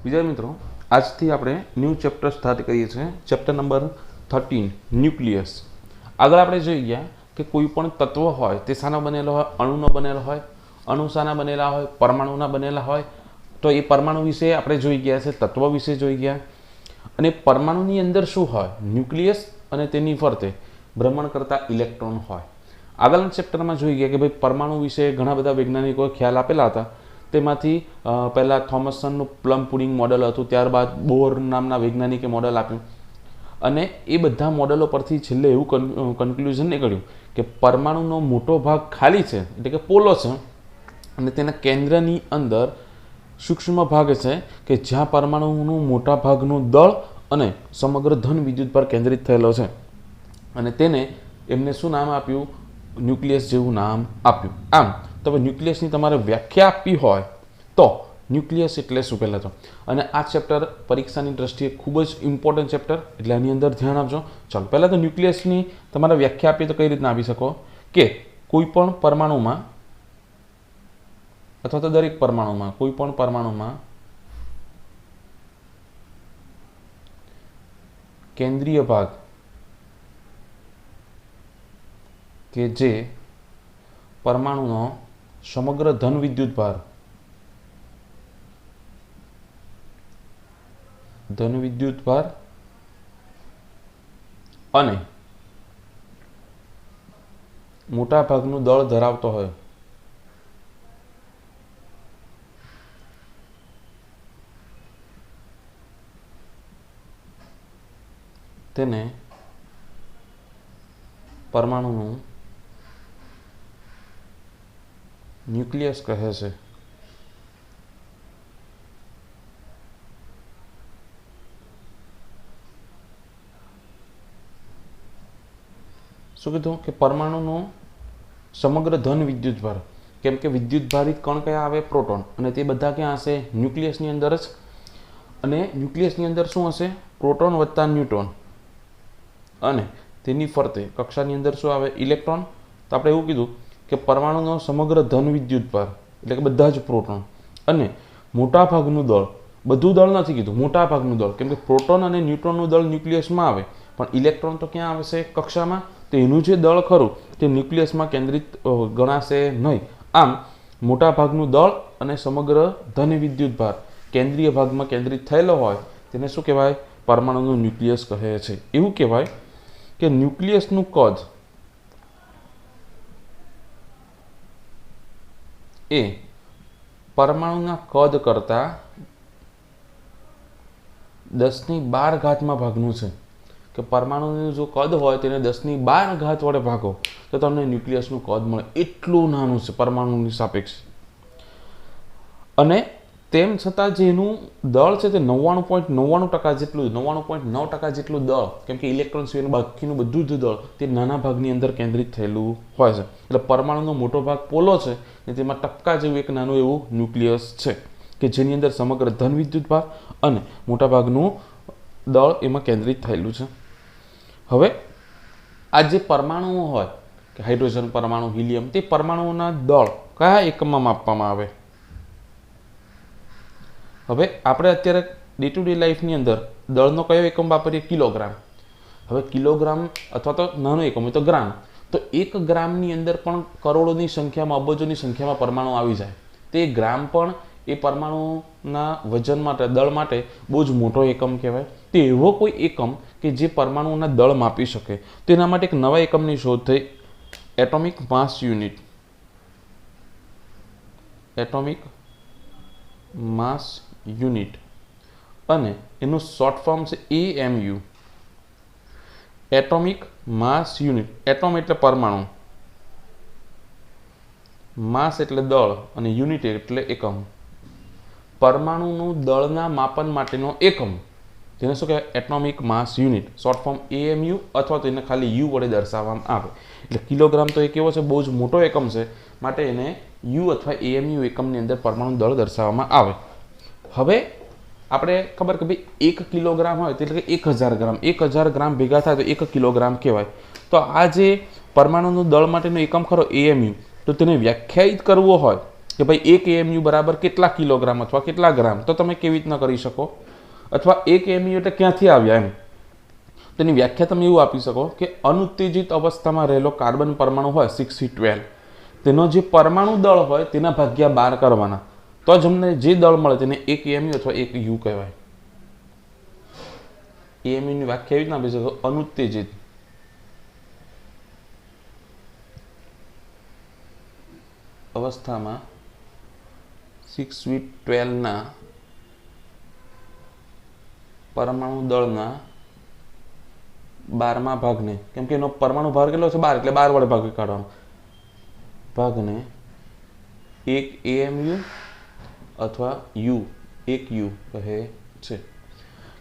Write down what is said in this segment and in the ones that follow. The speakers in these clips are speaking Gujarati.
विद्यार्थी मित्रों, आज थी આપણે ન્યૂ ચેપ્ટર સ્ટાર્ટ કરીએ છીએ। Chapter number 13 nucleus. આગળ આપણે જોઈ ગયા કે કોઈ પણ તત્વ હોય તે શાના બનેલો હોય, અણુનો બનેલો હોય, અણુ શાના બનેલા હોય, પરમાણુના બનેલા હોય। તો એ પરમાણુ વિશે આપણે જોઈ ગયા છે, તત્વ વિશે જોઈ ગયા। અને પરમાણુની અંદર શું હોય? ન્યુક્લિયસ અને તેની ફરતે ભ્રમણ કરતા ઇલેક્ટ્રોન હોય। આગળના ચેપ્ટરમાં જોઈ ગયા કે ભાઈ પરમાણુ વિશે ઘણા બધા વૈજ્ઞાનિકોએ ખ્યાલ આપેલા હતા। તેમાંથી પહેલાં થોમસનનું પ્લમ પુડિંગ મોડલ હતું, ત્યારબાદ બોર નામના વૈજ્ઞાનિકે મોડલ આપ્યું અને એ બધા મોડલો પરથી છેલ્લે એવું કન્ક્લુઝન નીકળ્યું કે પરમાણુનો મોટો ભાગ ખાલી છે, એટલે કે પોલો છે, અને તેના કેન્દ્રની અંદર સૂક્ષ્મ ભાગ છે કે જ્યાં પરમાણુનું મોટા ભાગનું દળ અને સમગ્ર ધન વિદ્યુત પર કેન્દ્રિત થયેલો છે, અને તેને એમને શું નામ આપ્યું? ન્યુક્લિયસ જેવું નામ આપ્યું। આમ તો ન્યુક્લિયસની તમારે વ્યાખ્યા આપવી હોય તો ન્યુક્લિયસ એટલે શું પહેલાં તો, અને આ ચેપ્ટર પરીક્ષાની દ્રષ્ટિએ ખૂબ જ ઇમ્પોર્ટન્ટ ચેપ્ટર, એટલે આની અંદર ધ્યાન આપજો। ચાલો, પહેલાં તો ન્યુક્લિયસની તમારે વ્યાખ્યા આપીએ તો કઈ રીતના આપી શકો કે કોઈ પણ પરમાણુમાં અથવા તો દરેક પરમાણુમાં, કોઈ પણ પરમાણુમાં કેન્દ્રીય ભાગ કે જે પરમાણુનો સમગ્ર ધન વિદ્યુત ભાર અને મોટા ભાગનું દળ ધરાવતો હોય તેને પરમાણુનું ન્યુક્લિયસ કહે છે। શું કીધું કે પરમાણુનો સમગ્ર ધન વિદ્યુત ભાર, કેમ કે વિદ્યુત ભારિત કણ કયા આવે? પ્રોટોન, અને તે બધા ક્યાં હશે? ન્યુક્લિયસની અંદર જ। અને ન્યુક્લિયસની અંદર શું હશે? પ્રોટોન વત્તા ન્યુટ્રોન, અને તેની ફરતે કક્ષાની અંદર શું આવે? ઇલેક્ટ્રોન। તો આપણે એવું કીધું કે પરમાણુનો સમગ્ર ધન વિદ્યુત ભાર એટલે કે બધા જ પ્રોટોન અને મોટા ભાગનું દળ, બધું દળ નથી કીધું, મોટા ભાગનું દળ, કેમ કે પ્રોટોન અને ન્યુટ્રોનનું દળ ન્યુક્લિયસમાં આવે, પણ ઇલેક્ટ્રોન તો ક્યાં આવશે? કક્ષામાં। તો એનું જે દળ ખરું તે ન્યુક્લિયસમાં કેન્દ્રિત ગણાશે નહીં। આમ મોટા ભાગનું દળ અને સમગ્ર ધન વિદ્યુત ભાર કેન્દ્રીય ભાગમાં કેન્દ્રિત થયેલો હોય તેને શું કહેવાય? પરમાણુનું ન્યુક્લિયસ કહે છે। એવું કહેવાય કે ન્યુક્લિયસનું કદ એ પરમાણુના કદ કરતાં 10⁻² ભાગનું છે। કે પરમાણુનું જો કદ હોય તેને 10⁻² વડે ભાગો તો તમને ન્યુક્લિયસનું કદ મળે, એટલું નાનું છે પરમાણુની સાપેક્ષે। અને તેમ છતાં જે એનું દળ છે તે 99.99% જેટલું, 99.9% જેટલું દળ, કેમ કે ઇલેક્ટ્રોન સિવાયનું બાકીનું બધું જ દળ તે નાના ભાગની અંદર કેન્દ્રિત થયેલું હોય છે। એટલે પરમાણુનો મોટો ભાગ પોલો છે ને તેમાં ટપકા જેવું એક નાનું એવું ન્યુક્લિયસ છે કે જેની અંદર સમગ્ર ધન વિદ્યુત ભાર અને મોટા ભાગનું દળ એમાં કેન્દ્રિત થયેલું છે। હવે આ જે પરમાણુઓ હોય કે હાઇડ્રોજન પરમાણુ, હિલિયમ, તે પરમાણુઓના દળ કયા એકમમાં માપવામાં આવે? હવે આપણે અત્યારે ડે ટુ ડે લાઈફની અંદર દળનો કયો એકમ વાપરીએ? કિલોગ્રામ। હવે કિલોગ્રામ અથવા તો નાનો એકમ હોય તો ગ્રામ, તો 1 ગ્રામની અંદર પણ કરોડોની સંખ્યામાં, અબજોની સંખ્યામાં પરમાણુ આવી જાય। તે ગ્રામ પણ એ પરમાણુના વજન માટે, દળ માટે બહુ જ મોટો એકમ કહેવાય। તે એવો કોઈ એકમ કે જે પરમાણુના દળ માપી શકે, તેના માટે એક નવા એકમની શોધ થઈ, એટોમિક માસ યુનિટ। એટોમિક માસ યુનિટ, અને એનું શોર્ટ ફોર્મ છે AMU, એટોમિક માસ યુનિટ। એટોમ એટલે પરમાણુ, માસ એટલે દળ, અને યુનિટ એટલે એકમ। પરમાણુનું દળના માપન માટેનો એકમ તેને શું કહેવાય? એટોમિક માસ યુનિટ, શોર્ટ ફોર્મ AMU, અથવા તો એને ખાલી U વડે દર્શાવવામાં આવે। એટલે કિલોગ્રામ તો એ કેવો છે? બહુ જ મોટો એકમ છે, માટે એને U અથવા AMU એકમની અંદર પરમાણુ દળ દર્શાવવામાં આવે। હવે આપણે ખબર કે ભાઈ 1 કિલોગ્રામ હોય એટલે કે 1000 ગ્રામ, 1000 ગ્રામ ભેગા થાય તો 1 કિલોગ્રામ કહેવાય। તો આ જે પરમાણુનું દળ માટેનો એકમ ખરો AMU, તો તેને વ્યાખ્યાયિત કરવો હોય કે ભાઈ 1 AMU બરાબર કેટલા કિલોગ્રામ અથવા કેટલા ગ્રામ, તો તમે કેવી રીતના કરી શકો, અથવા 1 AMU એટલે ક્યાંથી આવ્યા એમ. તેની વ્યાખ્યા તમે એવું આપી શકો કે અનુત્તેજિત અવસ્થામાં રહેલો કાર્બન પરમાણુ હોય 6C12, તેનો જે પરમાણુ દળ હોય તેના ભાગ્યા 12 કરવાના, તો જ અમને જે દળ મળે તેને 1 AMU અથવા 1 U કહેવાય. AMU ની વ્યાખ્યા એવી રીતના આપી શકો, અનુત્તેજિત અવસ્થામાં 6C12 ના પરમાણુ દળના 12મા ભાગને, કેમ કે એનો પરમાણુ ભાર કેટલો છે 12, એટલે 12 વડે ભાગી કાઢવાનો, ભાગને 1 AMU અથવા U 1 U કહે છે.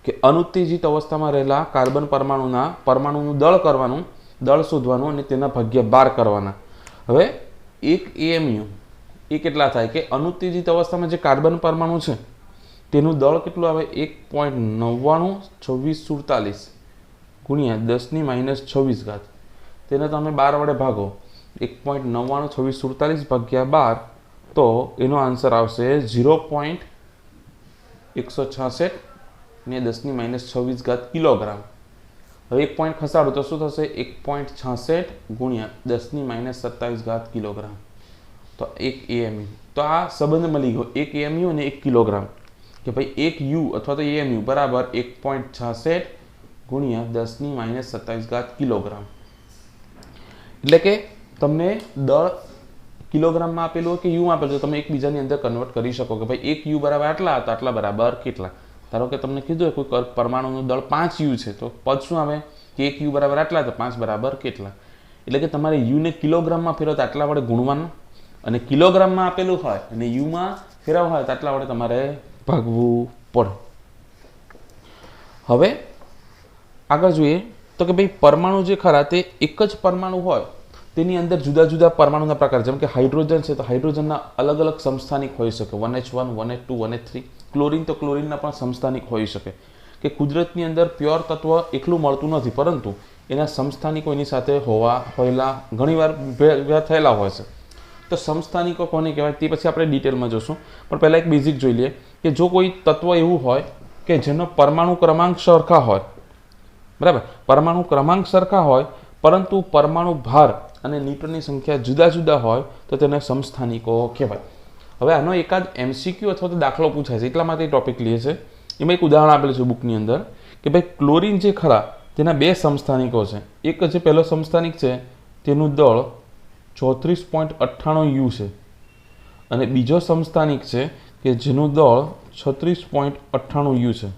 કે અનુત્તેજિત અવસ્થામાં રહેલા કાર્બન પરમાણુનું દળ કરવાનું, દળ શોધવાનું અને તેના ભાગ્યા 12 કરવાના. હવે 1 AMU એ કેટલા થાય કે અનુત્તેજિત અવસ્થામાં જે કાર્બન પરમાણુ છે તેનું દળ કેટલું આવે, 1.992647 ગુણ્યા 10⁻²6. તેને તમે 12 વડે ભાગો, 1.992647 ભાગ્યા 12, તો એનો આન્સર આવશે 0.166 ને 10⁻²6 કિલોગ્રામ. હવે 1 પોઈન્ટ ખસાડો તો શું થશે, 1.66 ગુણ્યા 10⁻²7 કિલોગ્રામ, તો 1 AMU. તો આ સંબંધ મળી ગયો, 1 AMU અને 1 કિલોગ્રામ, કે ભાઈ 1 U અથવા તો AMU બરાબર 1.66 ગુણ્યા 10⁻²7 કિલોગ્રામ. એટલે કે તમને દળ કિલોગ્રામમાં આપેલું હોય કે યુમાં આપેલું હોય, તમે એકબીજાની અંદર કન્વર્ટ કરી શકો કે ભાઈ 1 U બરાબર આટલા હતા, આટલા બરાબર કેટલા. ધારો કે તમને કીધું હોય કોઈ પરમાણુનું દળ 5 U છે, તો પદ શું આવે કે 1 U બરાબર આટલા, તો 5 બરાબર કેટલા. એટલે કે તમારે U ને કિલોગ્રામમાં ફેરવતા આટલા વડે ગુણવાનું, અને કિલોગ્રામમાં આપેલું હોય અને યુમાં ફેરવવા હોય તો આટલા વડે તમારે ભાગવું પડે. હવે આગળ જોઈએ તો કે ભાઈ પરમાણુ જે ખરા તે એક જ પરમાણુ હોય તેની અંદર જુદા જુદા પરમાણુના પ્રકાર, જેમ કે હાઇડ્રોજન છે તો હાઇડ્રોજનના અલગ અલગ સમસ્થાનિક હોઈ શકે, 1H1, 1H2, 1H3. ક્લોરીન તો ક્લોરીનના પણ સમસ્થાનિક હોઈ શકે. કે કુદરતની અંદર પ્યોર તત્વ એકલું મળતું નથી, પરંતુ એના સમસ્થાનિકો એની સાથે હોયેલા ઘણીવાર ભેગા થયેલા હોય છે. તો સમસ્થાનિકો કોને કહેવાય તે પછી આપણે ડિટેલમાં જોશું, પણ પહેલાં એક બેઝિક જોઈ લઈએ કે જો કોઈ તત્વ એવું હોય કે જેનો પરમાણુ ક્રમાંક સરખા હોય, બરાબર, પરમાણુ ક્રમાંક સરખા હોય પરંતુ પરમાણુ ભાર અને ન્યુટ્રોનની સંખ્યા જુદા જુદા હોય તો તેને સમસ્થાનિકો કહેવાય. હવે આનો એકાદ MCQ અથવા તો દાખલો પૂછાય છે, એટલા માટે ટોપિક લઈએ છે. એમાં એક ઉદાહરણ આપેલું છે બુકની અંદર કે ભાઈ ક્લોરીન જે ખરા તેના 2 સમસ્થાનિકો છે. એક જે પહેલો સમસ્થાનિક છે તેનું દળ 34.98 U છે, અને બીજો સમસ્થાનિક છે કે જેનું દળ 36.98 U છે.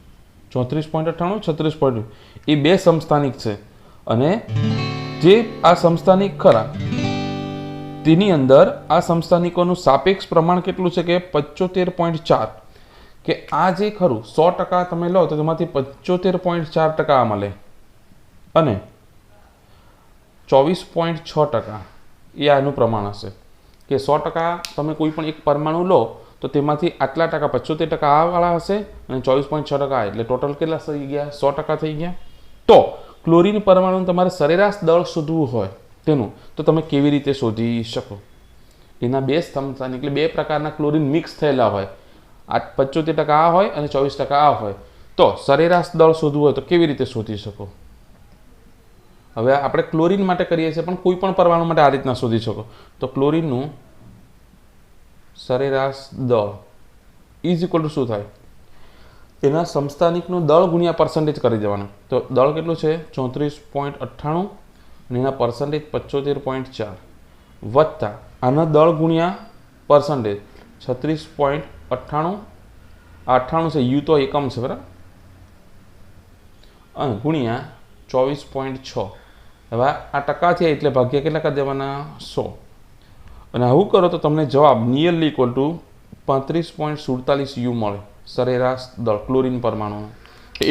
34.98, 36. એ 2 સમસ્થાનિક છે, અને જે આ સમસ્થાનિક ખરા તેની અંદર આ સમસ્થાનિકોનું સાપેક્ષ પ્રમાણ કેટલું છે કે 75.4. કે આ જે ખરું 100% તમે લો તો તેમાંથી 75.4% મળે, અને 24.6% એ આનું પ્રમાણ હશે. કે 100% તમે કોઈ પણ એક પરમાણુ લો તો તેમાંથી આટલા ટકા 75% આ વાળા હશે અને 24.6% આ, એટલે ટોટલ કેટલા થઈ ગયા, 100% થઈ ગયા. તો ક્લોરીન પરમાણુ તમારે સરેરાશ દળ શોધવું હોય તેનું, તો તમે કેવી રીતે શોધી શકો? એના 2 સમસ્થાનિક એટલે 2 પ્રકારના ક્લોરીન મિક્સ થયેલા હોય, આ 75% આ હોય અને 24% આ હોય, તો સરેરાશ દળ શોધવું હોય તો કેવી રીતે શોધી શકો? હવે આપણે ક્લોરીન માટે કરીએ છીએ, પણ કોઈ પણ પરમાણુ માટે આ રીતના શોધી શકો. તો ક્લોરીનનું સરેરાશ દળ ઇઝ ઇક્વલ ટુ શું થાય, એના સમસ્થાનિકનું દળ ગુણ્યા પર્સન્ટેજ કરી દેવાનું. તો દળ કેટલું છે 34.98 અને એના પર્સન્ટેજ 75.4 વત્તા આના દળ ગુણ્યા પર્સન્ટેજ 36.98, 98 છે, U તો એકમ છે બરાબર, અને ગુણ્યા 24.6. હવે આ ટકા છે એટલે ભાગ્યા કેટલા કરી દેવાના, 100. અને આવું કરો તો તમને જવાબ નિયરલી ઇક્વલ ટુ 35.47 U મળે સરેરાશ દળ ક્લોરીન પરમાણુનું.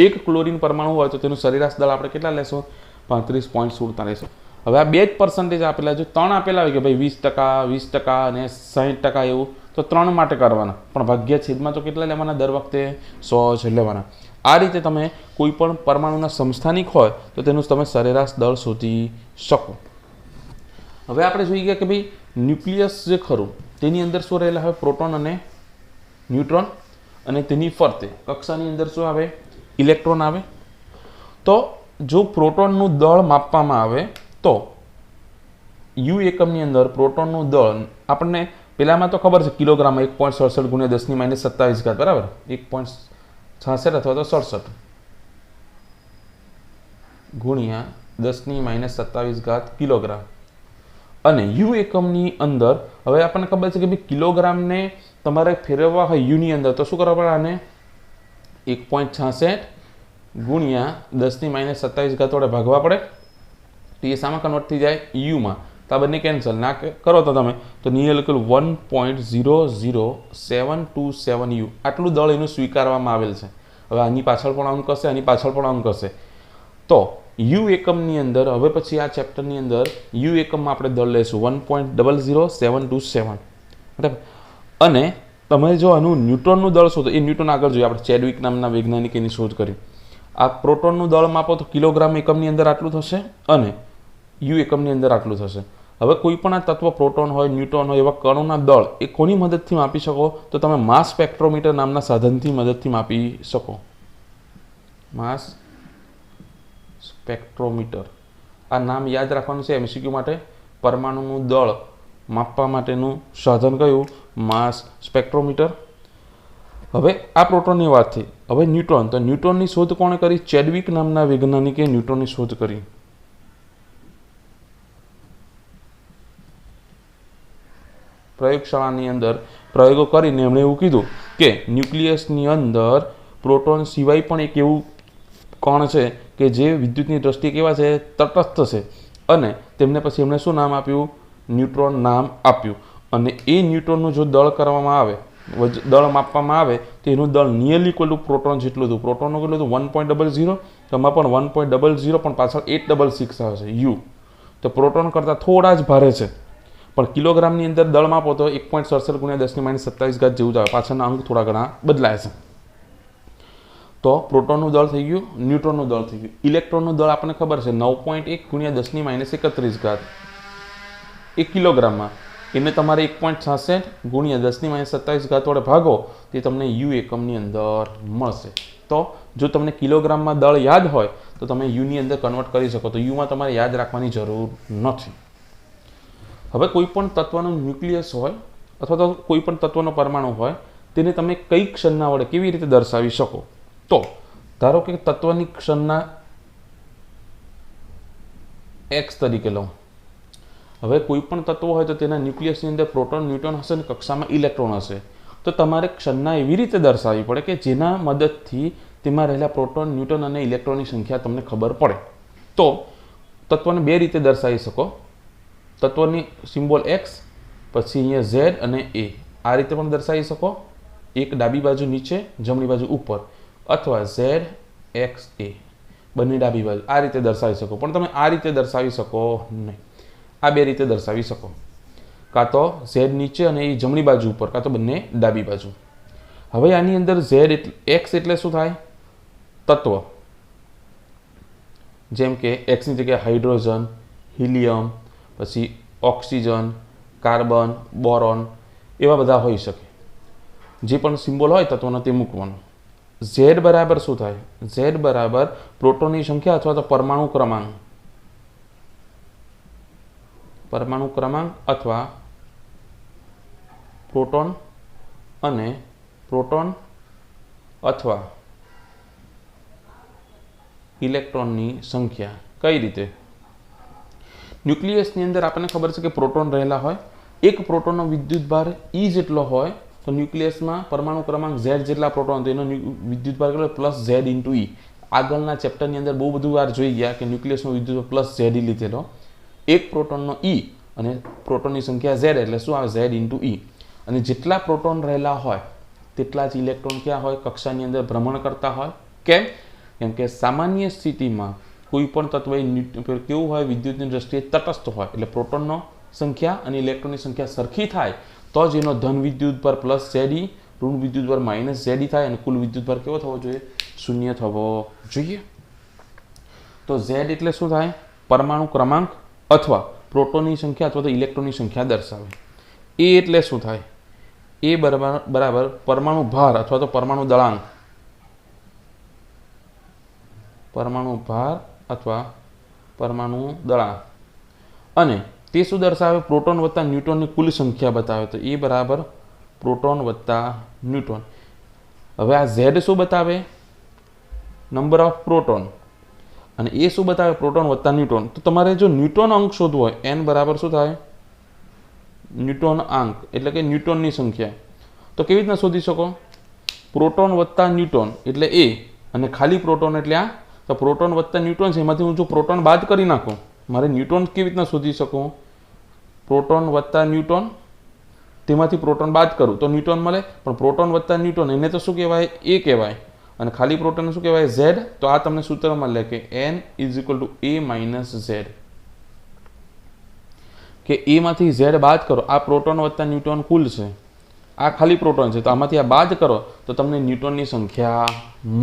એક ક્લોરીન પરમાણુ હોય તો તેનું સરેરાશ દળ આપણે કેટલા લેશું, 35.47. હવે આ 2 જ પર્સન્ટેજ આપેલા, જો 3 આપેલા હોય કે ભાઈ 20%, 20% અને 60% એવું, તો 3 માટે કરવાના, પણ ભાગ્યા છેદમાં તો કેટલા લેવાના, દર વખતે 100 જ લેવાના. આ રીતે તમે કોઈ પણ પરમાણુના સમસ્થાનિક હોય તો તેનું તમે સરેરાશ દળ શોધી શકો. હવે આપણે જોઈ ગયા કે ભાઈ ન્યુક્લિયસ જે ખરું તેની અંદર શું રહેલા હોય? પ્રોટોન અને ન્यूट्रॉन, અને તેની ફરતે કક્ષાની અંદર શું આવે? ઇલેક્ટ્રોન આવે। તો જો પ્રોટોનનું દળ માપવામાં આવે તો યુ એકમની અંદર પ્રોટોનનું દળ આપણને પેલામાં તો ખબર છે કિલોગ્રામમાં 1.67 ગુણ્યા 10⁻27 ઘાત બરાબર, 1.66 અથવા તો 67 ગુણ્યા 10⁻27 ઘાત કિલોગ્રામ। અને યુ એકમની અંદર હવે આપણને ખબર છે કે ભાઈ કિલોગ્રામને તમારે ફેરવવા હોય યુની અંદર તો શું કરવા પડે? આને 1.66 ગુણ્યા 10⁻27 ઘાત વડે ભાગવા પડે, તો એ શામાં કન્વર્ટ થઈ જાય? યુમાં। તો આ બંને કેન્સલ ના કરો તો તમે તો નીચે લખેલું 1.00727 યુ આટલું દળ એનું સ્વીકારવામાં આવેલ છે। હવે આની પાછળ પણ અંક હશે, આની પાછળ પણ અંક હશે। તો યુ એકમની અંદર હવે પછી આ ચેપ્ટરની અંદર યુ એકમમાં આપણે દળ લઈશું 1.00727 બરાબર। અને તમે જો આનું ન્यूट्रॉनનું દળ શોધો, એ ન્यूट्रॉन આગળ જોઈએ, આપણે ચેડવિક નામના વૈજ્ઞાનિકે એની શોધ કરી। આ પ્રોટોનનું દળ માપો તો કિલોગ્રામ એકમની અંદર આટલું થશે અને યુ એકમની અંદર આટલું થશે। હવે કોઈ પણ આ તત્વ પ્રોટોન હોય, ન્यूट्रॉन હોય, એવા કણોના દળ એ કોની મદદથી માપી શકો? તો તમે માસ સ્પેક્ટ્રોમીટર નામના સાધનથી મદદથી માપી શકો। માસ સ્પેક્ટ્રોમીટર આ નામ યાદ રાખવાનું છે એમસીક્યુ માટે। પરમાણુનું દળ માપવા માટેનું સાધન કયું? માસ સ્પેક્ટ્રોમીટર। હવે આ પ્રોટોનની વાત થઈ, હવે ન્यूट्रॉन, તો ન્यूट्रॉनની શોધ કોણે કરી? ચેડવિક નામના વૈજ્ઞાનિકે ન્यूट्रॉनની શોધ કરી। પ્રયોગશાળાની અંદર પ્રયોગો કરીને એમણે એવું કીધું કે ન્યુક્લિયસની અંદર પ્રોટોન સિવાય પણ એક એવું કણ છે કે જે વિદ્યુતની દ્રષ્ટિએ કેવા છે? તટસ્થ છે। અને તેમને પછી એમણે શું નામ આપ્યું? ન્यूट्रॉन નામ આપ્યું। અને એ ન્यूट्रॉनનું જો દળ કરવામાં આવે, દળ માપવામાં આવે તો એનું દળ નિયરલી ઇક્વલ ટુ પ્રોટોન જેટલું હતું। પ્રોટોનનું કેટલું હતું? 1.00, તો આમાં પણ 1.00 પણ પાછળ 866 આવશે યુ। તો પ્રોટોન કરતાં થોડા જ ભારે છે, પણ કિલોગ્રામની અંદર દળ માપો તો 1.67 ગુણ્યા 10⁻27 ઘાત જેવું જ આવે, પાછળના અંક થોડા ઘણા બદલાય છે। તો પ્રોટોનનું દળ થઈ ગયું, ન્यूट्रॉनનું દળ થઈ ગયું। ઇલેક્ટ્રોનનું દળ આપણને ખબર છે 9.1 ગુણ્યા 10⁻31 ઘાત 1 કિલોગ્રામમાં, એને તમારે 1.66 ગુણ્યા 10⁻27 ઘાત વડે ભાગો તે તમને યુ એકમની અંદર મળશે। તો જો તમને કિલોગ્રામમાં દળ યાદ હોય તો તમે યુની અંદર કન્વર્ટ કરી શકો, તો યુમાં તમારે યાદ રાખવાની જરૂર નથી। હવે કોઈ પણ તત્વનું ન્યુક્લિયસ હોય અથવા તો કોઈ પણ તત્વનો પરમાણુ હોય તેને તમે કઈ ક્ષણના વડે કેવી રીતે દર્શાવી શકો? તો ધારો કે તત્વની ક્ષણના x તરીકે લઉં। હવે કોઈ પણ તત્વ હોય તો તેના ન્યુક્લિયસની અંદર પ્રોટોન, ન્यूट्रॉन હશે અને કક્ષામાં ઇલેક્ટ્રોન હશે। તો તમારે ક્ષણના એવી રીતે દર્શાવવી પડે કે જેના મદદથી તેમાં રહેલા પ્રોટોન, ન્यूट्रॉन અને ઇલેક્ટ્રોનની સંખ્યા તમને ખબર પડે। તો તત્વને બે રીતે દર્શાવી શકો। તત્વની સિમ્બોલ x, પછી અહીંયા z અને a, આ રીતે પણ દર્શાવી શકો। એક ડાબી બાજુ નીચે, જમણી બાજુ ઉપર, અથવા z x a બંને ડાબી બાજુ, આ રીતે દર્શાવી શકો। પણ તમે આ રીતે દર્શાવી શકો નહીં, આ બે રીતે દર્શાવી શકો, કાં તો z નીચે અને એ જમણી બાજુ ઉપર, કાં તો બંને ડાબી બાજુ। હવે આની અંદર z એટલે x એટલે શું થાય? તત્વ, જેમ કે x ની જગ્યાએ હાઇડ્રોજન, હિલિયમ, પછી ઓક્સિજન, કાર્બન, બોરોન એવા બધા હોઈ શકે। જે પણ સિમ્બોલ હોય તત્વનો તે મૂકવાનો। z બરાબર શું થાય? z બરાબર પ્રોટોનની સંખ્યા અથવા તો પરમાણુ ક્રમાંક, પરમાણુ ક્રમાંક અથવા પ્રોટોન અને પ્રોટોન અથવા ઇલેક્ટ્રોનની સંખ્યા। કઈ રીતે? ન્યુક્લિયસની અંદર આપણને ખબર છે કે પ્રોટોન રહેલા હોય, એક પ્રોટોનનો વિદ્યુતભાર E જેટલો હોય તો ન્યુક્લિયસમાં પરમાણુ ક્રમાંક Z જેટલા પ્રોટોન, તો એનો વિદ્યુતભાર કેટલો? +Z × E। આગળના ચેપ્ટરની અંદર બહુ બધું વાર જોઈ ગયા કે ન્યુક્લિયસનો વિદ્યુતભાર +Z લીધેલો। એક પ્રોટોનનો E અને પ્રોટોનની સંખ્યા Z એટલે શું આવે? Z × E। અને જેટલા પ્રોટોન રહેલા હોય તેટલા જ ઇલેક્ટ્રોન ક્યાં હોય? કક્ષાની અંદર ભ્રમણ કરતા હોય। કેમ? કેમ કે સામાન્ય સ્થિતિમાં કોઈ પણ તત્વ કેવું હોય? વિદ્યુતની દ્રષ્ટિએ તટસ્થ હોય, એટલે પ્રોટોનનો સંખ્યા અને ઇલેક્ટ્રોનની સંખ્યા સરખી થાય તો જ એનો ધન વિદ્યુતભાર +Ze, ઋણ વિદ્યુતભાર -Ze થાય અને કુલ વિદ્યુતભાર કેવો થવો જોઈએ? 0 થવો જોઈએ। તો Z એટલે શું થાય? પરમાણુ ક્રમાંક અથવા પ્રોટોનની સંખ્યા અથવા તો ઇલેક્ટ્રોનની સંખ્યા દર્શાવે। એ એટલે શું થાય? એ બરાબર પરમાણુ ભાર અથવા તો પરમાણુ દળાંક, પરમાણુ ભાર અથવા પરમાણુ દળાંક. અને તે શું દર્શાવે? પ્રોટોન વત્તા ન્यूट्रॉनની કુલ સંખ્યા બતાવે. તો એ બરાબર પ્રોટોન વત્તા ન્यूट्रॉन. હવે આ ઝેડ શું બતાવે? Number of proton. અને એ શું બતાવે? પ્રોટોન વત્તા ન્यूट्रॉन. તો તમારે જો ન્यूट्रॉन અંક શોધવો હોય, એન બરાબર શું થાય? ન્यूट्रॉन અંક એટલે કે ન્यूट्रॉनની સંખ્યા. તો કેવી રીતના શોધી શકો? પ્રોટોન વત્તા ન્यूट्रॉन એટલે એ, અને ખાલી પ્રોટોન એટલે આ. તો પ્રોટોન વત્તા ન્यूट्रॉन છે, એમાંથી હું જો પ્રોટોન બાદ કરી નાખું, મારે ન્यूट्रॉन કેવી રીતના શોધી શકું? પ્રોટોન વત્તા ન્यूट्रॉन, તેમાંથી પ્રોટોન બાદ કરું તો ન્यूट्रॉन મળે. પણ પ્રોટોન વત્તા ન્यूट्रॉन એને તો શું કહેવાય? એ કહેવાય. અને ખાલી પ્રોટોન શું કહેવાય? ઝેડ. તો આ તમને સૂત્ર મળે કે n = a - z, કે એ માંથી ઝેડ બાદ કરો. આ પ્રોટોન વત્તા ન્यूट्रॉन કુલ છે, આ ખાલી પ્રોટોન છે, તો આમાંથી આ બાદ કરો તો તમને ન્यूट्रॉनની સંખ્યા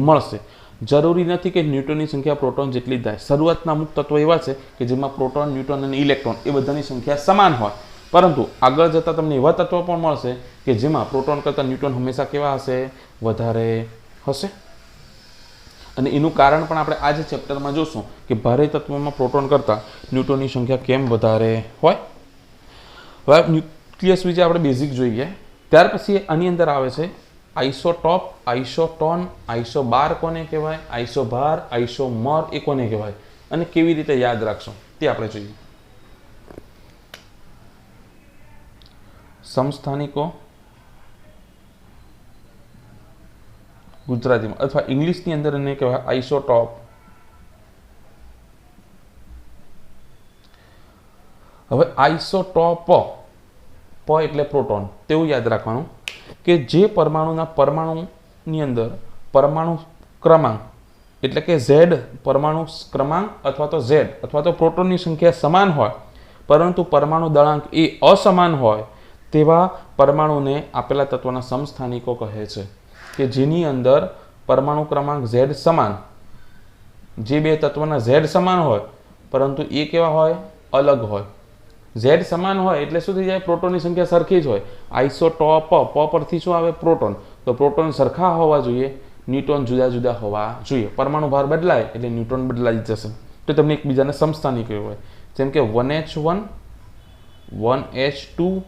મળશે. જરૂરી નથી કે ન્यूट्रॉनની સંખ્યા પ્રોટોન જેટલી જ થાય. શરૂઆતના અમુક તત્વો એવા છે કે જેમાં પ્રોટોન, ન્यूट्रॉन અને ઇલેક્ટ્રોન એ બધાની સંખ્યા સમાન હોય, પરંતુ આગળ જતાં તમને એવા તત્વો પણ મળશે કે જેમાં પ્રોટોન કરતાં ન્यूट्रॉन હંમેશા કેવા હશે? વધારે હશે. અને એનું કારણ પણ આપણે આ જ ચેપ્ટરમાં જોશું કે ભારે તત્વોમાં પ્રોટોન કરતાં ન્यूट्रॉनની સંખ્યા કેમ વધારે હોય. હવે ન્યુક્લિયસ વિશે આપણે બેઝિક જોઈએ. ત્યાર પછી આની અંદર આવે છે આઇસોટોપ, આઇસોટોન, આઇસોબાર કોને કહેવાય? આઇસોબાર, આઇસોમર એ કોને કહેવાય? અને કેવી રીતે યાદ રાખશો તે આપણે જોઈએ. સમસ્થાનિકો ગુજરાતીમાં અથવા ઇંગ્લિશની અંદર એને કહેવાય આઇસોટોપ. હવે આઇસોટોપ એટલે પ્રોટોન, તેવું યાદ રાખવાનું કે જે પરમાણુની અંદર પરમાણુ ક્રમાંક એટલે કે ઝેડ પરમાણુ ક્રમાંક અથવા તો ઝેડ અથવા તો પ્રોટોનની સંખ્યા સમાન હોય, પરંતુ પરમાણુ દળાંક એ અસમાન હોય, તેવા પરમાણુને આપેલા તત્વના સમસ્થાનિકો કહે છે. કે જેની અંદર પરમાણુ ક્રમાંક ઝેડ સમાન, જે બે તત્વના ઝેડ સમાન હોય પરંતુ એ કેવા હોય? અલગ હોય. ઝેડ સમાન હોય એટલે શું થઈ જાય? પ્રોટોનની સંખ્યા સરખી જ હોય. આઇસોટોપ, પ પરથી શું આવે? પ્રોટોન. તો પ્રોટોન સરખા હોવા જોઈએ, ન્यूट्रॉन જુદા જુદા હોવા જોઈએ. પરમાણુ ભાર બદલાય એટલે ન્यूट्रॉन બદલાઈ જશે. તો તમને એકબીજાને સમસ્થાનિક કહેવાય. જેમ કે 1H1, 1H2,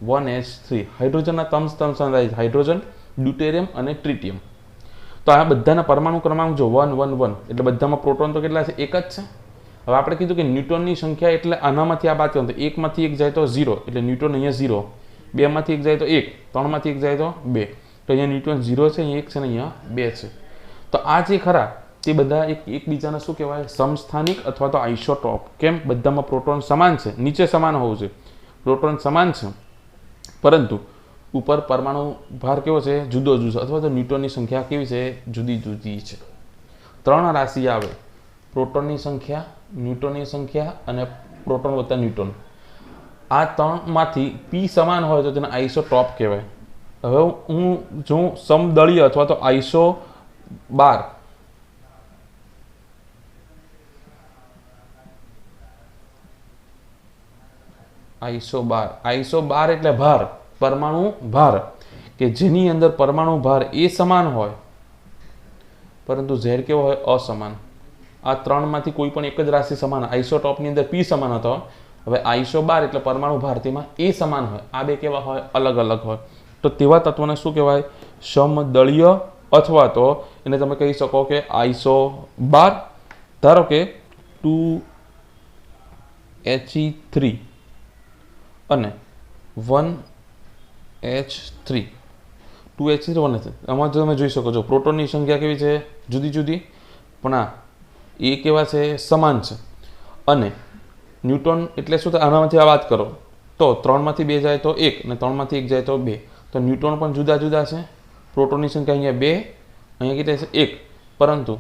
1H3. હાઇડ્રોજનના ત્રણ હાઇડ્રોજન, ડ્યુટેરિયમ અને ટ્રિટિયમ. તો આ બધાના પરમાણુ ક્રમાંક જો 1 1 1 એટલે બધામાં પ્રોટોન તો કેટલા છે? એક જ છે. હવે આપણે કીધું કે ન્यूट्रॉनની સંખ્યા એટલે આનામાંથી આ બાદ કરો તો એકમાંથી એક જાય તો 0 એટલે ન્यूट्रॉन અહીંયા 0, બેમાંથી એક જાય તો 1, ત્રણમાંથી એક જાય તો 2. તો અહીંયા ન્यूट्रॉन 0 છે, અહીંયા 1 છે ને અહીંયા 2 છે. તો આ જે ખરા તે બધા એકબીજાને શું કહેવાય? સમસ્થાનિક અથવા તો આઇસોટોપ. કેમ? બધામાં પ્રોટોન સમાન છે, નીચે સમાન હોવું છે, પ્રોટોન સમાન છે, પરંતુ ઉપર પરમાણુ ભાર કેવો છે? જુદો જુદો, અથવા તો ન્यूट्रॉनની સંખ્યા કેવી છે? જુદી જુદી છે. ત્રણ રાશિ આવે: પ્રોટોનની સંખ્યા, ન્यूट्रॉनની સંખ્યા અને પ્રોટોન વત્તા ન્यूट्रॉन. આ ત્રણમાંથી પી સમાન હોય તો તેને આઇસોટોપ કહેવાય. હવે હું જો સમદળીય અથવા તો આઇસોબાર, આઇસોબાર એટલે ભાર, પરમાણુ ભાર, કે જેની અંદર પરમાણુ ભાર એ સમાન હોય પરંતુ ઝેડ કેવો હોય? અસમાન. આ ત્રણમાંથી કોઈ પણ એક જ રાશિ સમાન. આઇસોટોપની અંદર પી સમાન હતો. હવે આઇસોબાર એટલે પરમાણુ ભાર, તેમાં એ સમાન હોય. આ બે કેવા હોય? અલગ અલગ હોય. તો તેવા તત્વોને શું કહેવાય? સમદળીય, અથવા તો એને તમે કહી શકો કે આઇસોબાર. ધારો કે 2He3 અને 1H3, 2H3 1H3. આમાં તમે જોઈ શકો છો પ્રોટોનની સંખ્યા કેવી છે? જુદી જુદી, પણ આ એ કેવા છે? સમાન છે. અને ન્यूट्रॉन એટલે શું થાય? આનામાંથી આ વાત કરો તો 3માંથી 2 જાય તો 1 અને 3માંથી 1 જાય તો 2. તો ન્यूट्रॉन પણ જુદા જુદા છે. પ્રોટોનની સંખ્યા અહીંયા 2, અહીંયા કેટલી છે? 1, પરંતુ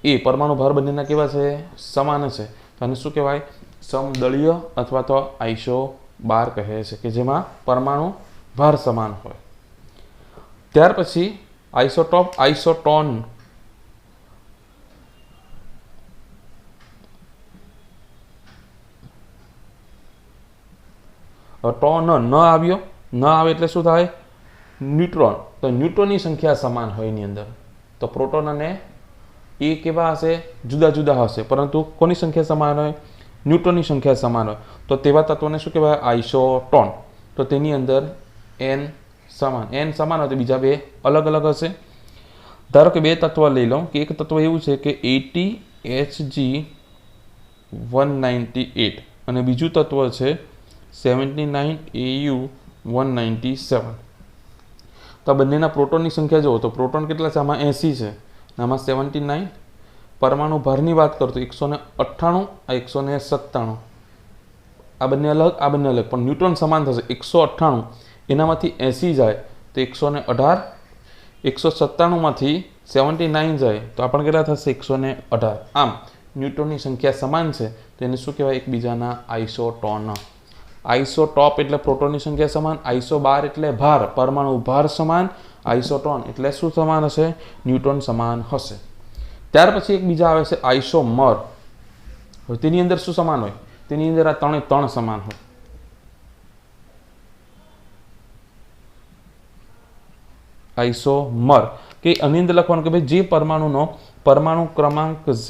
એ પરમાણુ ભાર બંનેના કેવા છે? સમાન છે. તો આને શું કહેવાય? સમદળીય અથવા તો આઇસોબાર કહે છે, કે જેમાં પરમાણુ ભાર સમાન હોય. ત્યાર પછી આઇસોટોપ, આઇસોટોન. ટોન ન આવ્યો ન આવે એટલે શું થાય? ન્યુટ્રોન. તો ન્યુટ્રોનની સંખ્યા સમાન હોય એની અંદર. તો પ્રોટોન અને એ કેવા હશે? જુદા જુદા હશે, પરંતુ કોની સંખ્યા સમાન હોય? ન્યુટ્રોનની સંખ્યા સમાન હોય. તો તેવા તત્વોને શું કહેવાય? આઇસોટોન. તો તેની અંદર n સમાન હોય તો બીજા બે અલગ અલગ હશે. ધારો કે બે તત્વ લઈ લઉં કે એક તત્વ એવું છે કે ATHG198 અને બીજું તત્વ છે 79AU197. તો આ બંનેના પ્રોટોનની સંખ્યા જુઓ તો પ્રોટોન કેટલા છે? આમાં 80 છે, આમાં 79. પરમાણુ ભારની વાત કરું તો 198, આ 197. આ બંને અલગ, આ બંને અલગ, પણ ન્યુટ્રોન સમાન થશે. 198 એનામાંથી 80 જાય તો 118, 197માંથી 79 જાય તો આપણને કેટલા થશે? 118. આમ ન્યુટ્રોનની સંખ્યા સમાન છે તો એને શું કહેવાય? એકબીજાના આઇસોટોન. આઇસોટોપ એટલે પ્રોટોનની સંખ્યા સમાન, આઇસોબાર એટલે ભાર, પરમાણુ ભાર સમાન, આઇસોટોન એટલે શું સમાન હશે? ન્યુટ્રોન સમાન હશે. ત્યાર પછી એક બીજા આવે છે આઇસોમર. હવે તેની અંદર શું સમાન હોય? તેની અંદર આ ત્રણે ત્રણ સમાન હોય. આઇસોમર કે આની અંદર લખવાનું કે ભાઈ જે પરમાણુનો પરમાણુ ક્રમાંક Z,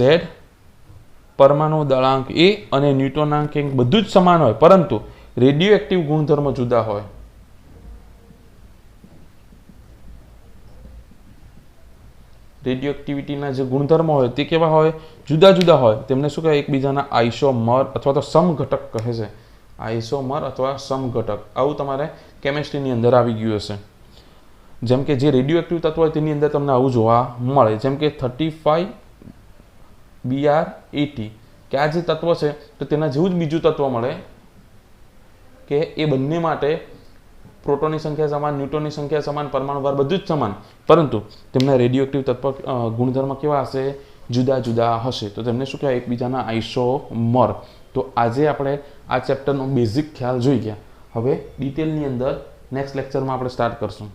પરમાણુ દળાંક A અને ન્યુટ્રોનાંક બધું જ સમાન હોય, પરંતુ રેડિયો એક્ટિવ ગુણધર્મ જુદા હોય. રેડિયો એક્ટિવિટીના જે ગુણધર્મો હોય તે કેવા હોય? જુદા જુદા હોય. તેમને શું કહેવાય? એકબીજાના આઇસોમર અથવા તો સમઘટક કહે છે. આઇસોમર અથવા સમઘટક. આવું તમારે કેમેસ્ટ્રીની અંદર આવી ગયું હશે. જેમ કે જે રેડિયો એક્ટિવ તત્વ હોય તેની અંદર તમને આવું જોવા મળે. જેમ કે 35Br80 કે આ જે તત્વ છે તો તેના જેવું જ બીજું તત્વ મળે કે એ બંને માટે પ્રોટોનની સંખ્યા સમાન, ન્યુટ્રોનની સંખ્યા સમાન, પરમાણુ ભાર બધું જ સમાન, પરંતુ તેમના રેડિયો એક્ટિવ તત્વ ગુણધર્મ કેવા હશે? જુદા જુદા હશે. તો તેમને શું કહેવાય? એકબીજાના આઇસોમર. તો આજે આપણે આ ચેપ્ટરનો બેઝિક ખ્યાલ જોઈ ગયા. હવે ડિટેલની અંદર નેક્સ્ટ લેક્ચરમાં આપણે સ્ટાર્ટ કરશું.